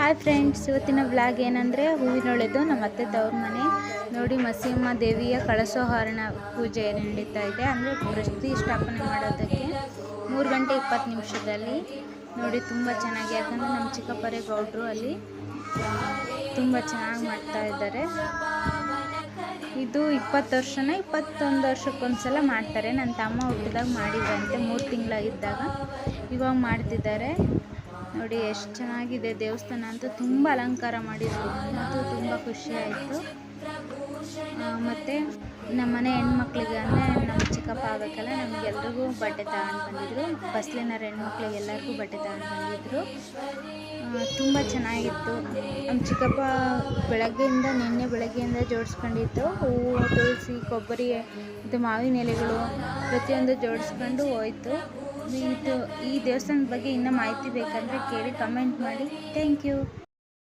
Hi friends, ಇವತ್ತಿನ vlog ಏನಂದರೆ ಹೂವಿನೊಳೆದು ನಮ್ಮ ಅತ್ತೆ ತವ್ರ ಮನೆ ನೋಡಿ. ಮಸೀಮ ದೇವಿಯ ಕಳಸೋಹಾರಣ ಪೂಜೆ ನಡೀತಾ ಇದೆ. ಅಂದರೆ ಪ್ರತಿಷ್ಠಾಪನೆ ಮಾಡೋದಕ್ಕೆ 3 ಗಂಟೆ 20 ನಿಮಿಷದಲ್ಲಿ ನೋಡಿ. ತುಂಬ ಚೆನ್ನಾಗಿ, ಯಾಕಂದರೆ ನಮ್ಮ ಚಿಕ್ಕಪ್ಪರೇ ಗೌಡ್ರು ಅಲ್ಲಿ ತುಂಬ ಚೆನ್ನಾಗಿ ಮಾಡ್ತಾ ಇದ್ದಾರೆ. ಇದು 20 ವರ್ಷನ 21 ವರ್ಷಕ್ಕೊಂದ್ಸಲ ಮಾಡ್ತಾರೆ. ನನ್ನ ತಮ್ಮ ಹುಟ್ಟಿದಾಗ ಮಾಡಿದ್ರಂತೆ, 3 ತಿಂಗಳಾಗಿದ್ದಾಗ. ಇವಾಗ ಮಾಡ್ತಿದ್ದಾರೆ ನೋಡಿ. ಎಷ್ಟು ಚೆನ್ನಾಗಿದೆ ದೇವಸ್ಥಾನ ಅಂತೂ. ತುಂಬ ಅಲಂಕಾರ ಮಾಡಿದ್ರು ಮತ್ತು ತುಂಬ ಖುಷಿ ಆಯಿತು. ಮತ್ತು ನಮ್ಮ ಮನೆ ಹೆಣ್ಮಕ್ಳಿಗೆ ಅಂದರೆ ನಮ್ಮ ಚಿಕ್ಕಪ್ಪ ಆಗಬೇಕಲ್ಲ, ನಮಗೆಲ್ರಿಗೂ ಬಟ್ಟೆ ತಗೊಂಡು ಬಂದಿದ್ರು. ಬಸ್ಲಿನಾರ ಹೆಣ್ಮಕ್ಳಿಗೆ ಎಲ್ಲರಿಗೂ ಬಟ್ಟೆ ತಗೊಂಡು ಬಂದಿದ್ರು. ತುಂಬ ಚೆನ್ನಾಗಿತ್ತು. ನಮ್ಮ ಚಿಕ್ಕಪ್ಪ ನಿನ್ನೆ ಬೆಳಗ್ಗೆಯಿಂದ ಜೋಡಿಸ್ಕೊಂಡಿತ್ತು. ಹೂವು, ತುಳಸಿ, ಕೊಬ್ಬರಿ ಮತ್ತು ಮಾವಿನ ಎಲೆಗಳು ಪ್ರತಿಯೊಂದು ಜೋಡಿಸ್ಕೊಂಡು ಹೋಯ್ತು. ಈ ದೇವಸ್ಥಾನದ ಬಗ್ಗೆ ಇನ್ನೂ ಮಾಹಿತಿ ಬೇಕಂದರೆ ಕೇಳಿ ಕಮೆಂಟ್ ಮಾಡಿ. Thank you.